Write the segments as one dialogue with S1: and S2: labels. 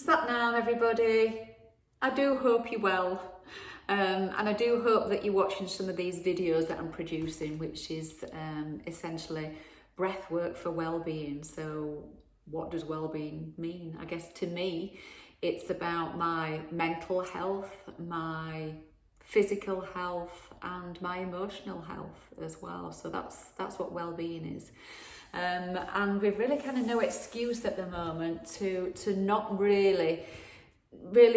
S1: Sat now, everybody. I do hope you're well, and I do hope that you're watching some of these videos that I'm producing, which is essentially breath work for well-being. So what does well-being mean? I guess to me, it's about my mental health, my physical health, and my emotional health as well. So that's what well-being is. And we've really kind of no excuse at the moment to not really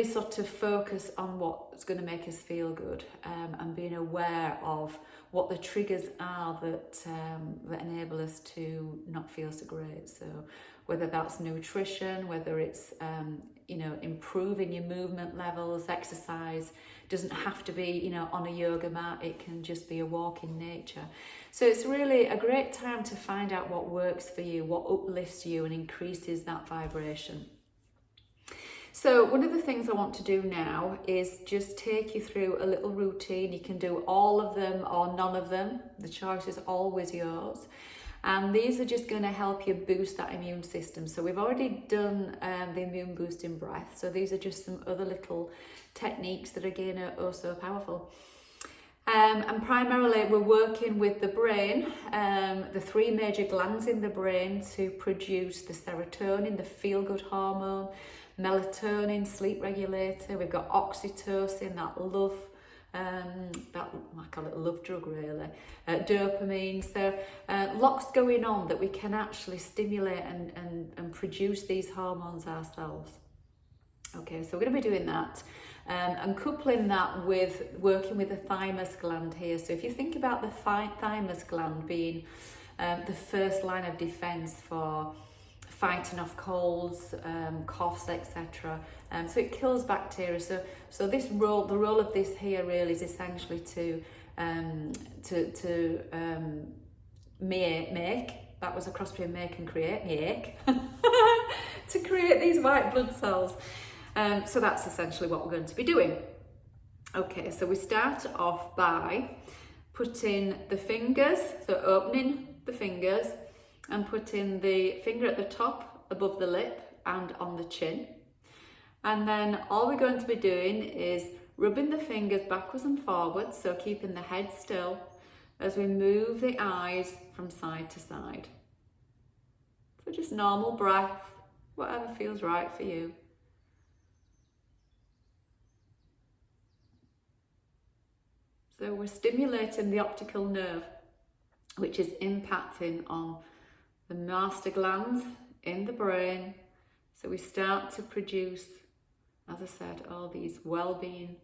S1: sort of focus on what's going to make us feel good, and being aware of what the triggers are that enable us to not feel so great. So whether that's nutrition, whether it's improving your movement levels, exercise doesn't have to be on a yoga mat, it can just be a walk in nature. So it's really a great time to find out what works for you, what uplifts you and increases that vibration. So one of the things I want to do now is just take you through a little routine. You can do all of them or none of them. The choice is always yours. And these are just going to help you boost that immune system. So we've already done the immune boosting breath. So these are just some other little techniques that again are oh so powerful. And primarily we're working with the brain, the three major glands in the brain to produce the serotonin, the feel-good hormone, melatonin, sleep regulator. We've got oxytocin, that love, that I call it a love drug really, dopamine. So lots going on that we can actually stimulate and produce these hormones ourselves. Okay, so we're going to be doing that and coupling that with working with the thymus gland here. So if you think about the thymus gland being the first line of defense for fighting off colds, coughs, etc. So it kills bacteria. So this role, the role of this here really is essentially to make, that was a cross between make and create, to create these white blood cells. So that's essentially what we're going to be doing. Okay, so we start off by putting the fingers, so opening the fingers and putting the finger at the top above the lip and on the chin. And then all we're going to be doing is rubbing the fingers backwards and forwards, so keeping the head still as we move the eyes from side to side. So just normal breath, whatever feels right for you. So we're stimulating the optical nerve, which is impacting on the master glands in the brain. So we start to produce, as I said, all these well-being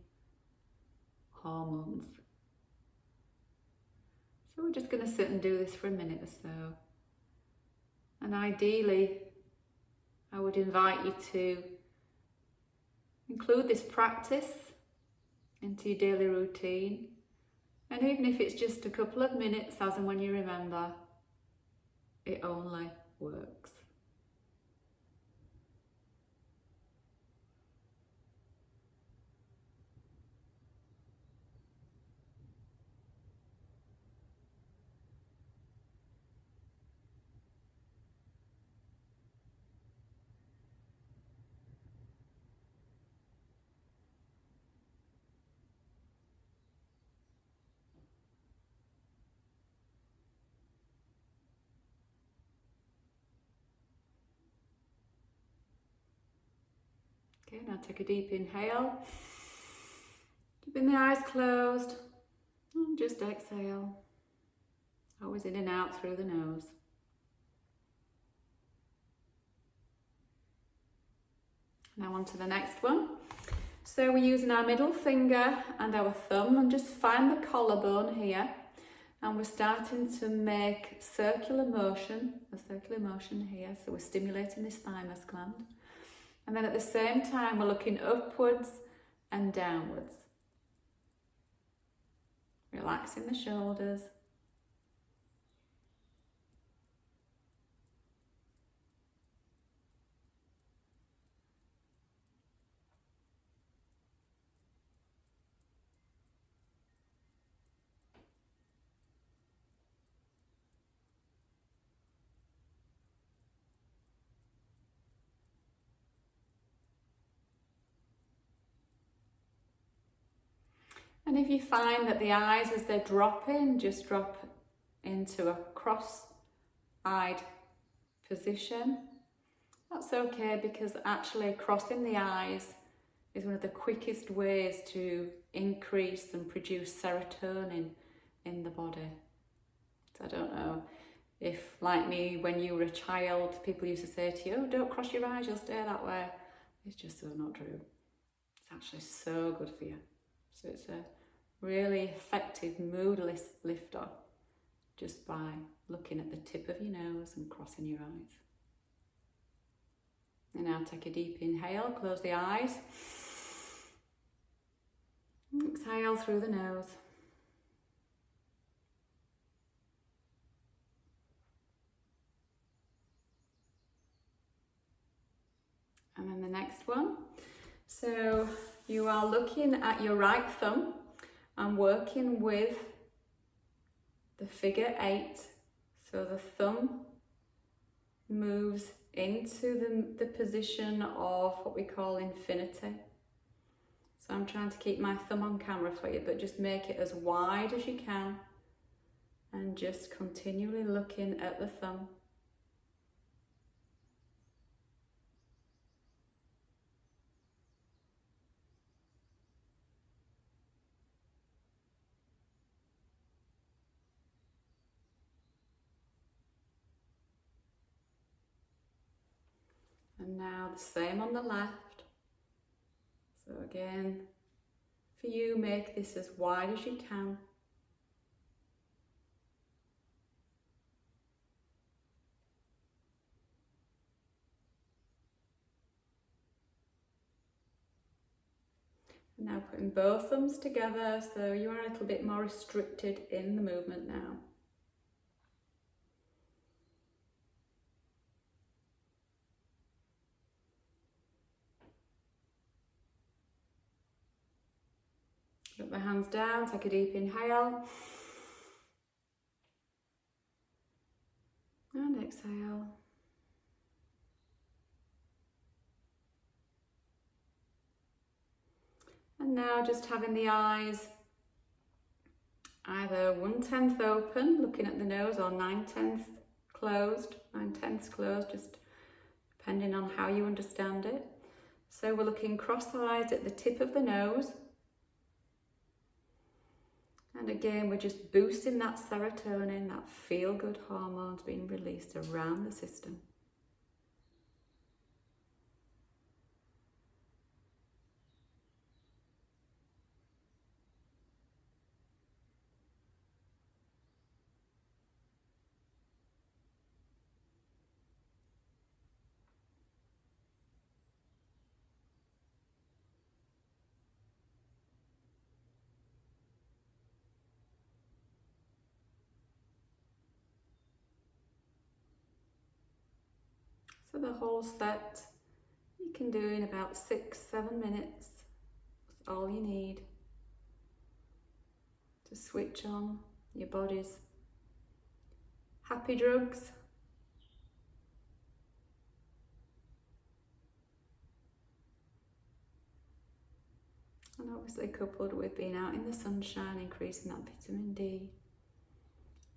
S1: hormones. So we're just going to sit and do this for a minute or so. And ideally, I would invite you to include this practice into your daily routine. And even if it's just a couple of minutes, as and when you remember, it only works. Okay, now take a deep inhale, keeping the eyes closed, and just exhale, always in and out through the nose. Now on to the next one. So we're using our middle finger and our thumb and just find the collarbone here, and we're starting to make a circular motion here, so we're stimulating this thymus gland. And then at the same time, we're looking upwards and downwards. Relaxing the shoulders. And if you find that the eyes, as they're dropping, just drop into a cross-eyed position, that's okay, because actually crossing the eyes is one of the quickest ways to increase and produce serotonin in the body. So I don't know if, like me, when you were a child, people used to say to you, oh, don't cross your eyes, you'll stay that way. It's just so not true. It's actually so good for you. So it's a really effective mood lifter just by looking at the tip of your nose and crossing your eyes. And now take a deep inhale, close the eyes. Exhale through the nose. And then the next one. So you are looking at your right thumb and working with the figure 8. So the thumb moves into the position of what we call infinity. So I'm trying to keep my thumb on camera for you, but just make it as wide as you can and just continually looking at the thumb. And now the same on the left. So again, for you, make this as wide as you can. And now putting both thumbs together, so you are a little bit more restricted in the movement now. Put the hands down, take a deep inhale. And exhale. And now just having the eyes either 1/10 open, looking at the nose, or 9/10 closed, 9/10 closed, just depending on how you understand it. So we're looking cross-eyed at the tip of the nose. And again, we're just boosting that serotonin, that feel-good hormones being released around the system. So the whole set you can do in about 6-7 minutes. That's all you need to switch on your body's happy drugs. And obviously coupled with being out in the sunshine, increasing that vitamin D.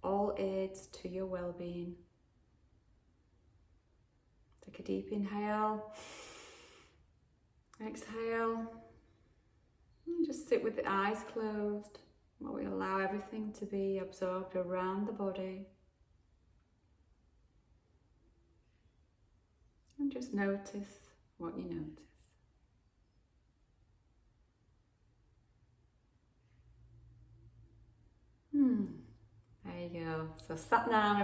S1: All aids to your well-being. Take a deep inhale, exhale, and just sit with the eyes closed while we allow everything to be absorbed around the body. And just notice what you notice. There you go. So sat down.